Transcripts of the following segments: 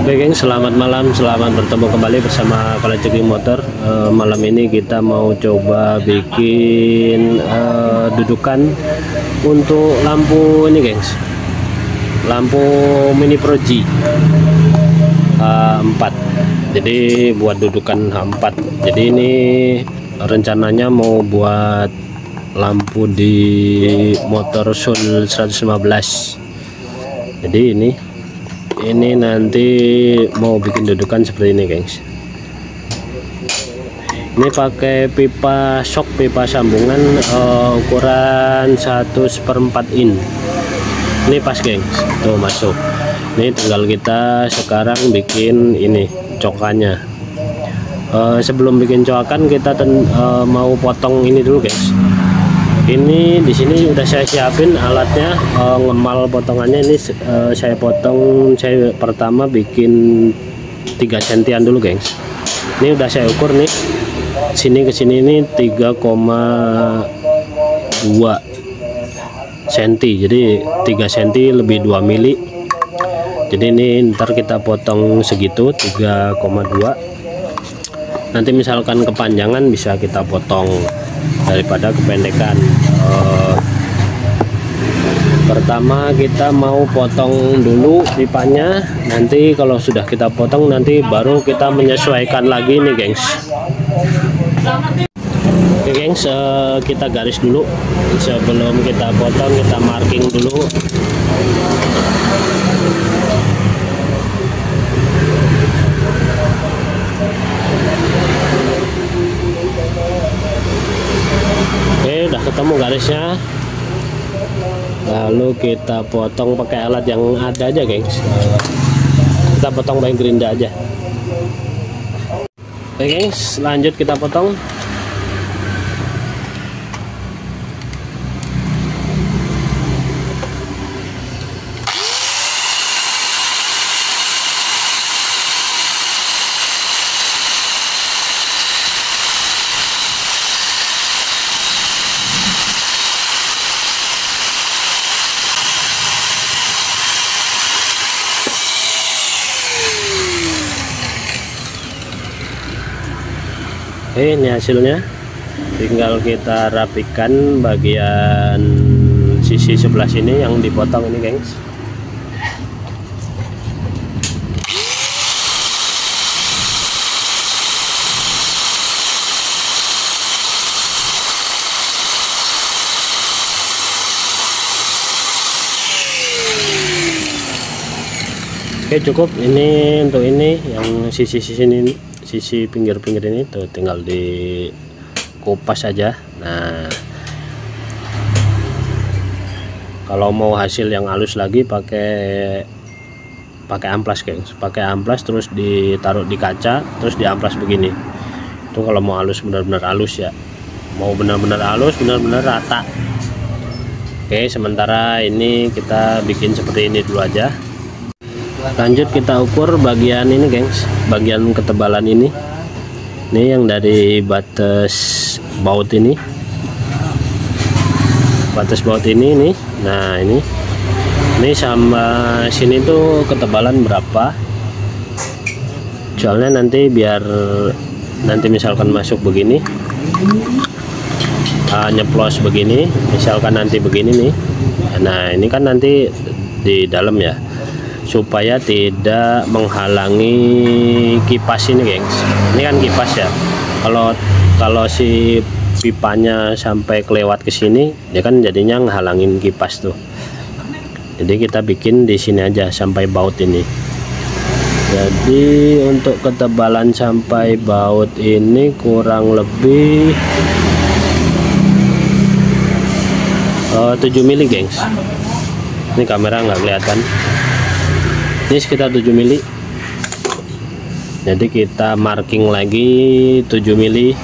Oke geng, selamat malam, selamat bertemu kembali bersama Kalajengking Motor. Malam ini kita mau coba bikin dudukan untuk lampu ini gengs, lampu Mini Pro G H4. Jadi buat dudukan H4. Jadi ini rencananya mau buat lampu di motor Soul 115. Jadi ini nanti mau bikin dudukan seperti ini gengs. Ini pakai pipa shock, pipa sambungan ukuran 1/4 in. Ini pas gengs, tuh masuk. Ini tinggal kita sekarang bikin ini cokannya. Sebelum bikin cokan kita mau potong ini dulu gengs. Ini di sini udah saya siapin alatnya, ngemal potongannya. Ini saya potong, saya pertama bikin 3 sentian dulu gengs. Ini udah saya ukur nih, sini ke sini ini 3,2 cm, jadi 3 cm lebih 2 mili. Jadi ini ntar kita potong segitu 3,2. nanti misalkan kepanjangan bisa kita potong daripada kependekan. Pertama kita mau potong dulu pipanya, nanti kalau sudah kita potong nanti baru kita menyesuaikan lagi nih gengs. Oke gengs, kita garis dulu sebelum kita potong, kita marking dulu. Oke, udah ketemu garisnya. Lalu kita potong pakai alat yang ada aja gengs. Kita potong pakai gerinda aja. Oke gengs, lanjut kita potong. Ini hasilnya, tinggal kita rapikan bagian sisi sebelah sini yang dipotong ini gengs. Oke cukup, ini untuk ini yang sisi-sisi ini, sisi pinggir-pinggir ini tuh tinggal dikupas saja. Nah, kalau mau hasil yang halus lagi pakai amplas guys, pakai amplas terus ditaruh di kaca, terus diamplas begini. Itu kalau mau halus, benar-benar halus ya, mau benar-benar halus, benar-benar rata. Oke, sementara ini kita bikin seperti ini dulu aja. Lanjut kita ukur bagian ini gengs, bagian ketebalan ini yang dari batas baut ini, nih. Nah ini sama sini tuh ketebalan berapa, soalnya nanti biar nanti misalkan masuk begini, nyeplos begini, misalkan nanti begini nih. Nah ini kan nanti di dalam ya, supaya tidak menghalangi kipas ini gengs. Ini kan kipas ya, kalau si pipanya sampai kelewat ke sini ya kan jadinya menghalangin kipas tuh. Jadi kita bikin di sini aja sampai baut ini. Jadi untuk ketebalan sampai baut ini kurang lebih 7 mili gengs. Ini kamera nggak kelihatan, ini sekitar 7 mili. Jadi kita marking lagi 7 mili.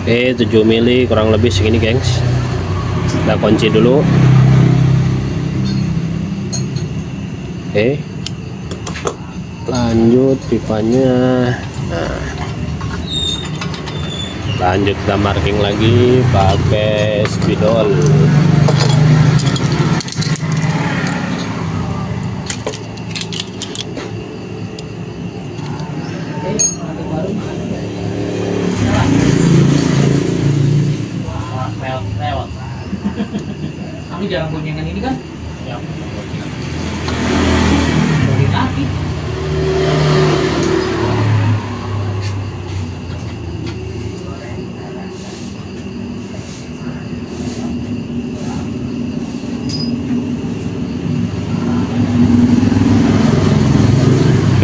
Oke, 7 mili kurang lebih segini gengs. Kita kunci dulu. Oke, lanjut pipanya. Nah, Lanjut kita marking lagi pakai spidol. Kami jarang boncengan ini kan? Ya. Bagi kaki.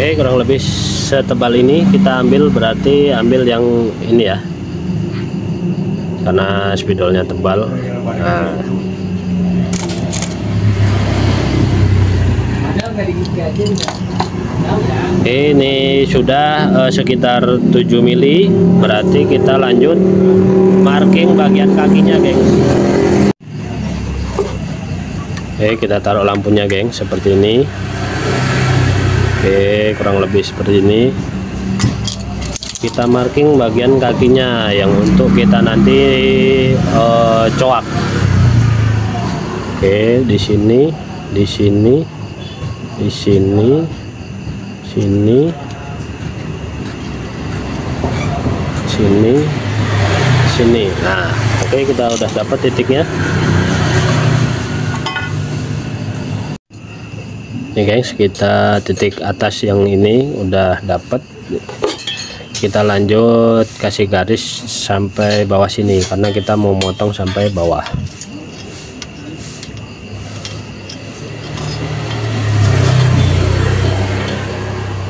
Oke, kurang lebih setebal ini kita ambil, berarti ambil yang ini ya, karena spidolnya tebal. Nah, ini sudah sekitar 7 mili, berarti kita lanjut marking bagian kakinya, geng. Oke, kita taruh lampunya, geng, seperti ini. Oke, kurang lebih seperti ini. Kita marking bagian kakinya yang untuk kita nanti coak. Oke, di sini, di sini, di sini, sini, sini, sini. Nah, oke, kita udah dapat titiknya. Nih guys, kita titik atas yang ini udah dapat. Kita lanjut kasih garis sampai bawah sini karena kita mau motong sampai bawah.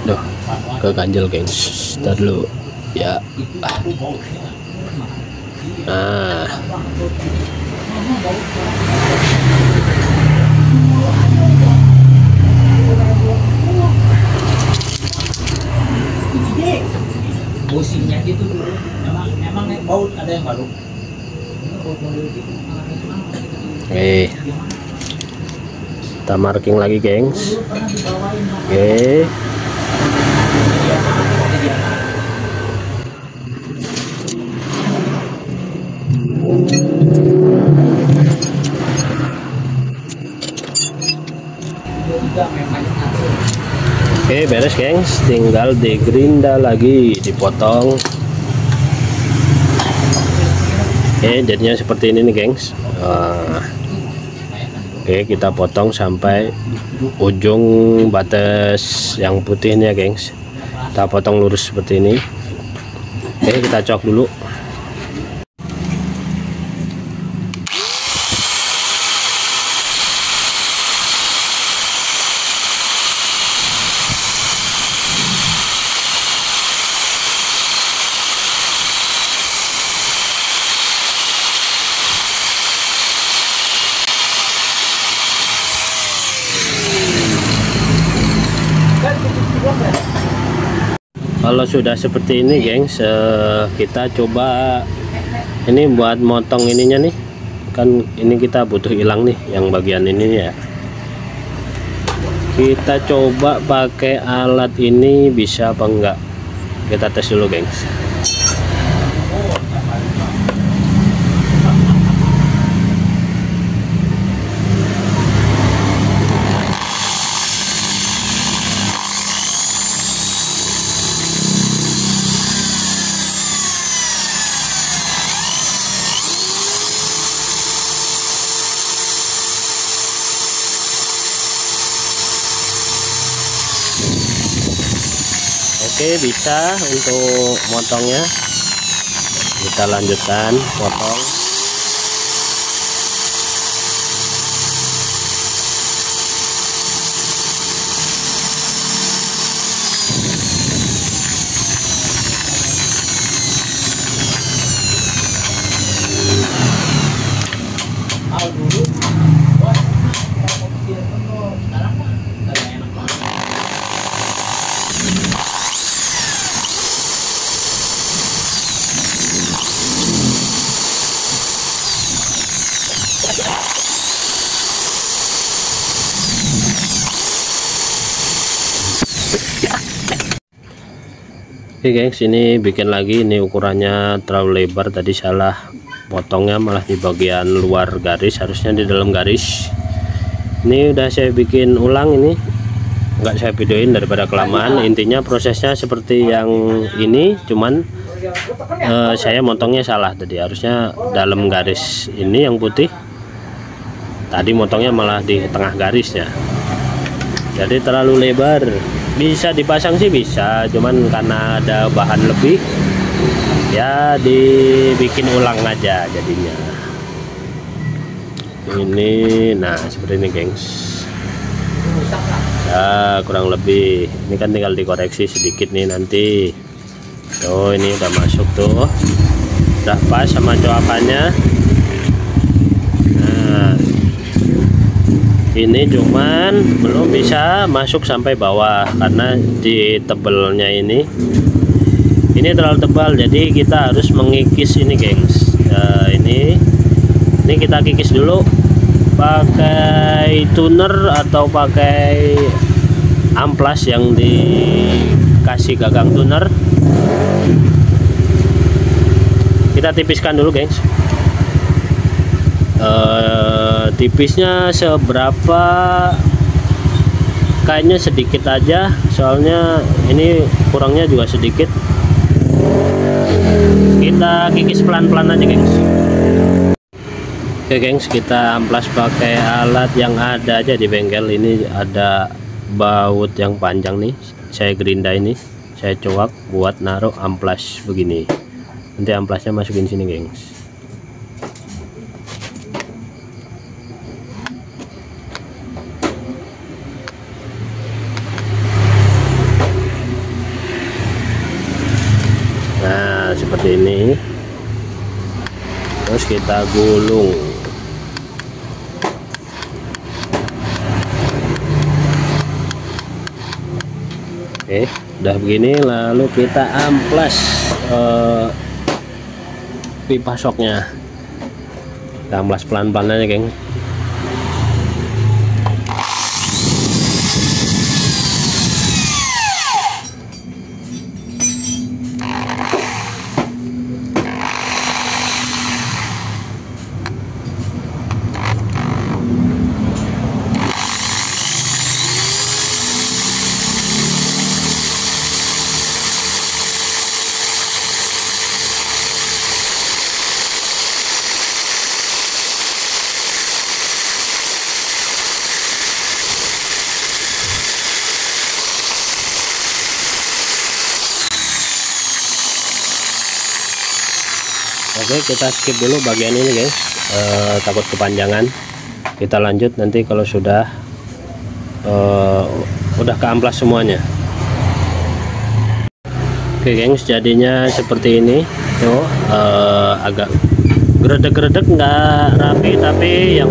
Duh, keganjel gengs. Ntar dulu ya. Nah, Businya gitu dulu. Memang baut ada yang baru. oke, kita marking lagi, gengs. Oke, oke, beres, gengs. Tinggal digerinda lagi, dipotong. Oke, jadinya seperti ini nih, gengs. Oke, kita potong sampai ujung batas yang putihnya, gengs. Kita potong lurus seperti ini. Oke, kita cok dulu. Kalau sudah seperti ini, gengs, kita coba ini buat motong ininya nih. Kan ini kita butuh hilang nih yang bagian ini ya. Kita coba pakai alat ini bisa apa enggak. Kita tes dulu, gengs. Oke, bisa untuk motongnya. Kita lanjutkan potong. Oke gengs, ini bikin lagi. Ini ukurannya terlalu lebar, tadi salah potongnya, malah di bagian luar garis, harusnya di dalam garis. Ini udah saya bikin ulang, ini nggak saya videoin daripada kelamaan. Intinya prosesnya seperti yang ini, cuman saya motongnya salah. Tadi harusnya dalam garis ini yang putih, tadi motongnya malah di tengah garisnya, jadi terlalu lebar. Bisa dipasang sih bisa, cuman karena ada bahan lebih ya dibikin ulang aja jadinya. Ini nah seperti ini gengs ya, kurang lebih. Ini kan tinggal dikoreksi sedikit nih nanti. Tuh ini udah masuk tuh, udah pas sama coakannya. Nah ini cuman belum bisa masuk sampai bawah karena di tebelnya ini terlalu tebal, jadi kita harus mengikis ini gengs. Ini kita kikis dulu pakai tuner atau pakai amplas yang dikasih gagang tuner. Kita tipiskan dulu gengs. Tipisnya seberapa, kayaknya sedikit aja, soalnya ini kurangnya juga sedikit. Kita kikis pelan-pelan aja gengs. Oke gengs, kita amplas pakai alat yang ada aja di bengkel. Ini ada baut yang panjang nih, saya gerinda ini, saya coak buat naruh amplas begini. Nanti amplasnya masukin sini gengs. Nah seperti ini, terus kita gulung. Oke, udah begini, lalu kita amplas pipa shocknya. Kita amplas pelan-pelan aja geng. Oke, kita skip dulu bagian ini guys, takut kepanjangan. Kita lanjut nanti kalau sudah keamplas semuanya. Oke gengs, jadinya seperti ini. Tuh agak geredek-geredek, nggak rapi, tapi yang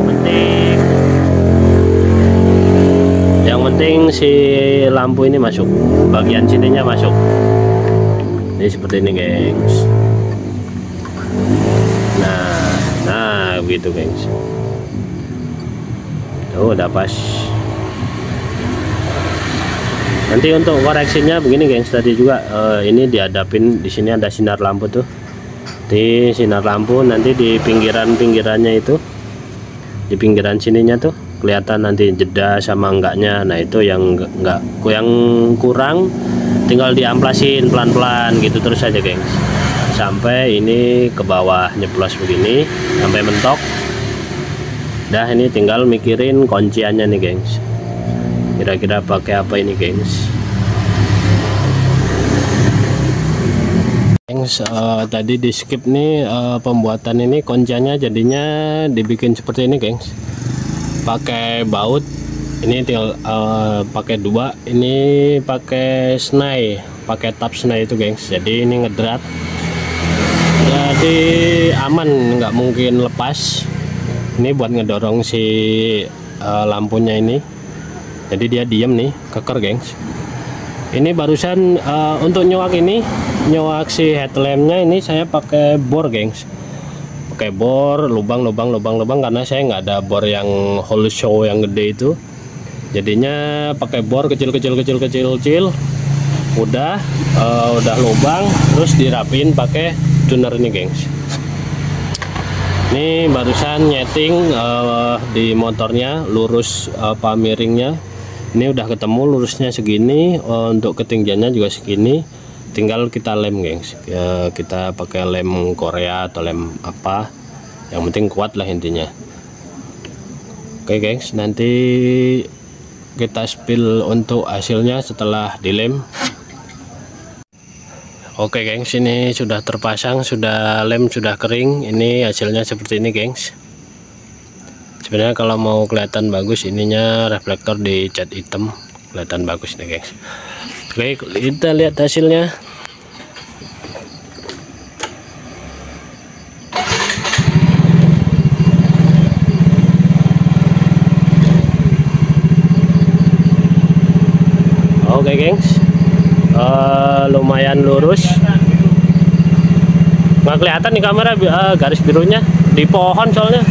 penting si lampu ini masuk, bagian sininya masuk. Ini seperti ini gengs. Nah begitu gengs. Tuh udah pas. Nanti untuk koreksinya begini gengs, tadi juga ini dihadapin, di sini ada sinar lampu tuh. Di sinar lampu nanti di pinggirannya itu, di pinggiran sininya tuh kelihatan nanti jeda sama enggaknya. Nah itu yang yang kurang, tinggal diamplasin pelan-pelan gitu terus aja gengs, sampai ini ke bawah nyeplos begini sampai mentok. Dah ini tinggal mikirin kunciannya nih gengs, kira-kira pakai apa ini gengs. Tadi di skip nih pembuatan ini, kunciannya jadinya dibikin seperti ini gengs, pakai baut. Ini tinggal pakai dua, ini pakai snai, pakai tab snai itu gengs. Jadi ini ngedrat, jadi aman, nggak mungkin lepas. Ini buat ngedorong si lampunya ini, jadi dia diem nih, keker gengs. Ini barusan untuk nyuak ini, nyuak si headlampnya ini saya pakai bor gengs, pakai bor lubang karena saya nggak ada bor yang hole show yang gede itu. Jadinya pakai bor kecil. udah lubang, terus dirapin pakai tuner ini gengs. Ini barusan nyeting di motornya lurus miringnya. Ini udah ketemu lurusnya segini, untuk ketinggiannya juga segini. Tinggal kita lem gengs, kita pakai lem Korea atau lem apa, yang penting kuat lah intinya. Oke gengs, nanti kita spill untuk hasilnya setelah dilem. Oke gengs, ini sudah terpasang, sudah lem, sudah kering. Ini hasilnya seperti ini gengs. Sebenarnya kalau mau kelihatan bagus, ininya reflektor dicat hitam, kelihatan bagus nih gengs. Oke, kita lihat hasilnya. Oke gengs, lumayan lurus, nggak kelihatan di kamera garis birunya di pohon soalnya.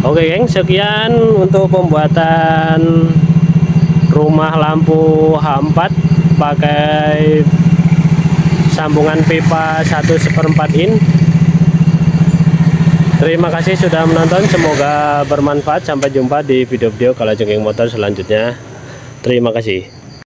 Oke gengs, sekian untuk pembuatan rumah lampu H4 pakai sambungan pipa 1/4 in. Terima kasih sudah menonton, semoga bermanfaat. Sampai jumpa di video-video kalajengking motor selanjutnya. Terima kasih.